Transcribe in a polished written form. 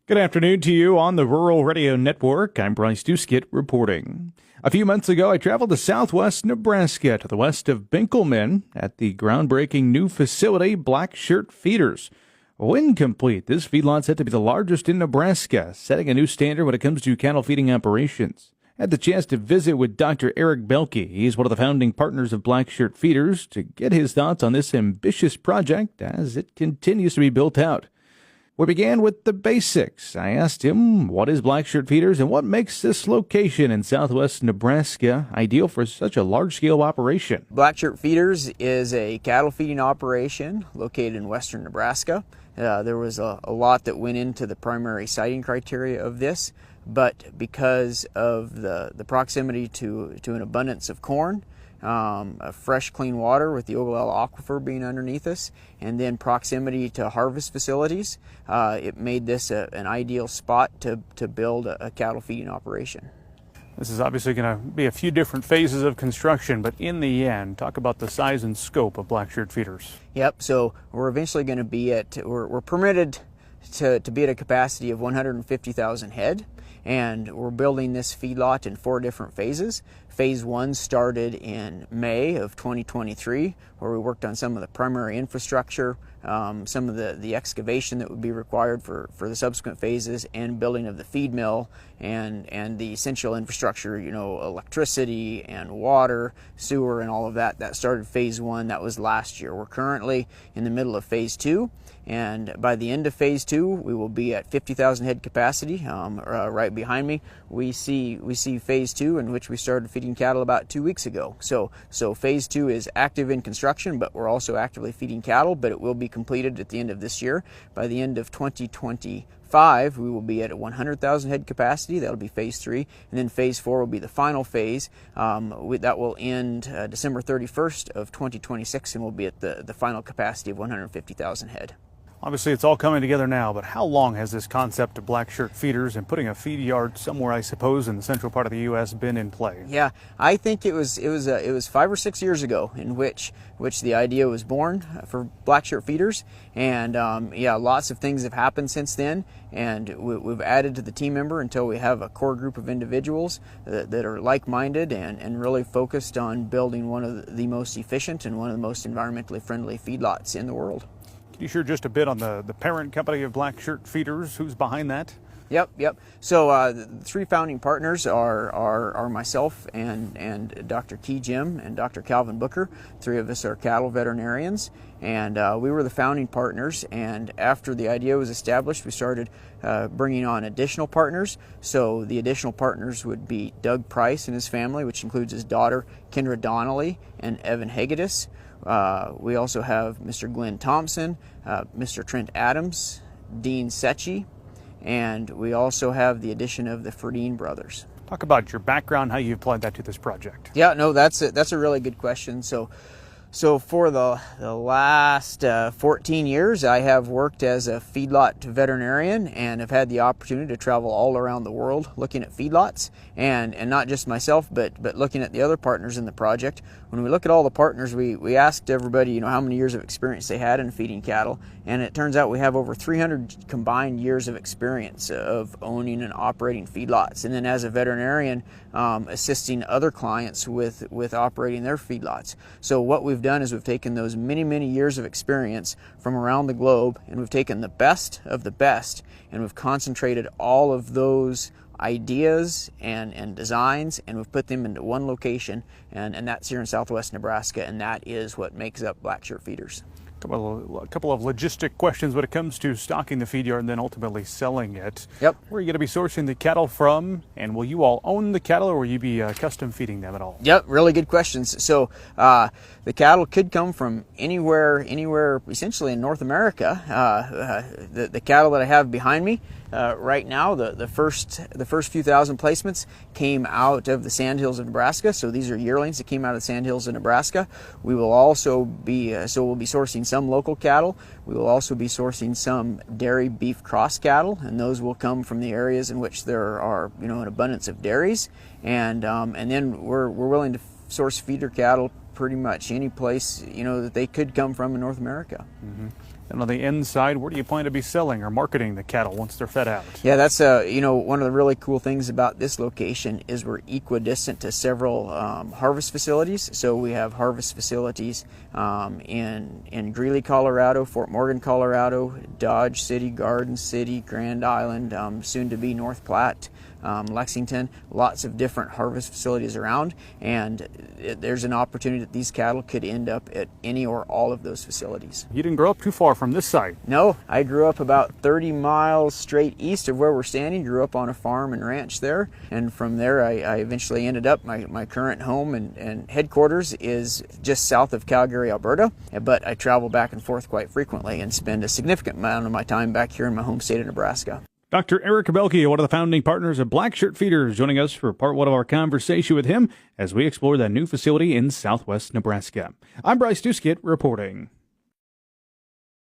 Good afternoon to you on the Rural Radio Network. I'm Bryce Duskett reporting. A few months ago, I traveled to southwest Nebraska to the west of Benkelman at the groundbreaking new facility, Blackshirt Feeders. When complete, this feedlot is set to be the largest in Nebraska, setting a new standard when it comes to cattle feeding operations. I had the chance to visit with Dr. Behlke. He's one of the founding partners of Blackshirt Feeders, to get his thoughts on this ambitious project as it continues to be built out. We began with the basics. I asked him what is Blackshirt Feeders and what makes this location in southwest Nebraska ideal for such a large-scale operation. Blackshirt Feeders is a cattle feeding operation located in western Nebraska. There was a lot that went into the primary siting criteria of this, but because of the proximity to an abundance of corn, fresh, clean water with the Ogallala Aquifer being underneath us, and then proximity to harvest facilities, it made this an ideal spot to build a cattle feeding operation. This is obviously going to be a few different phases of construction, but in the end, talk about the size and scope of Blackshirt Feeders. Yep, so we're eventually going to be we're permitted to be at a capacity of 150,000 head. And we're building this feedlot in 4 different phases. Phase 1 started in May of 2023, where we worked on some of the primary infrastructure, some of the excavation that would be required for the subsequent phases, and building of the feed mill and the essential infrastructure, electricity and water, sewer, and all of that. That started Phase 1. That was last year. We're currently in the middle of Phase 2. And by the end of Phase 2, we will be at 50,000 head capacity. Right behind me, we see Phase 2, in which we started feeding cattle about 2 weeks ago. So Phase 2 is active in construction, but we're also actively feeding cattle, but it will be completed at the end of this year. By the end of 2025, we will be at a 100,000 head capacity. That'll be Phase 3. And then Phase 4 will be the final phase. That will end December 31st of 2026, and we'll be at the final capacity of 150,000 head. Obviously, it's all coming together now, but how long has this concept of Blackshirt Feeders and putting a feed yard somewhere, I suppose, in the central part of the U.S. been in play? Yeah, I think it was 5 or 6 years ago in which the idea was born for Blackshirt Feeders, and lots of things have happened since then, and we've added to the team member until we have a core group of individuals that are like-minded and really focused on building one of the most efficient and one of the most environmentally friendly feedlots in the world. Can you share just a bit on the parent company of Blackshirt Feeders? Who's behind that? Yep. So the 3 founding partners are myself and Dr. T. Jim and Dr. Calvin Booker. 3 of us are cattle veterinarians, and we were the founding partners. And after the idea was established, we started bringing on additional partners. So the additional partners would be Doug Price and his family, which includes his daughter Kendra Donnelly and Evan Hagedis. We also have Mr. Glenn Thompson, Mr. Trent Adams, Dean Secchi, and we also have the addition of the Ferdine brothers. Talk about your background, how you applied that to this project. Yeah, no, that's a really good question. So for the last 14 years, I have worked as a feedlot veterinarian and have had the opportunity to travel all around the world looking at feedlots, and not just myself, but looking at the other partners in the project. When we look at all the partners, we asked everybody, how many years of experience they had in feeding cattle, and it turns out we have over 300 combined years of experience of owning and operating feedlots, and then as a veterinarian, assisting other clients with operating their feedlots. So what we've done is we've taken those many years of experience from around the globe, and we've taken the best of the best, and we've concentrated all of those ideas and designs, and we've put them into one location, and that's here in southwest Nebraska, and that is what makes up Blackshirt Feeders. A couple of logistic questions when it comes to stocking the feed yard and then ultimately selling it. Yep. Where are you going to be sourcing the cattle from, and will you all own the cattle, or will you be custom feeding them at all? Yep, really good questions. So the cattle could come from anywhere essentially in North America. The cattle that I have behind me right now, the first few thousand placements came out of the Sandhills of Nebraska. So these are yearlings that came out of the Sandhills of Nebraska. We will also be we'll be sourcing some local cattle. We will also be sourcing some dairy beef cross cattle, and those will come from the areas in which there are an abundance of dairies. And then we're willing to source feeder cattle pretty much any place that they could come from in North America. Mm-hmm. And on the inside, where do you plan to be selling or marketing the cattle once they're fed out? Yeah, that's one of the really cool things about this location is we're equidistant to several harvest facilities. So we have harvest facilities in Greeley, Colorado, Fort Morgan, Colorado, Dodge City, Garden City, Grand Island, soon to be North Platte, Lexington, lots of different harvest facilities around, and there's an opportunity that these cattle could end up at any or all of those facilities. You didn't grow up too far from this site. No, I grew up about 30 miles straight east of where we're standing, grew up on a farm and ranch there, and from there I eventually ended up, my current home and headquarters is just south of Calgary, Alberta, but I travel back and forth quite frequently and spend a significant amount of my time back here in my home state of Nebraska. Dr. Eric Behlke, one of the founding partners of Blackshirt Feeders, joining us for part one of our conversation with him as we explore that new facility in southwest Nebraska. I'm Bryce Duskett reporting.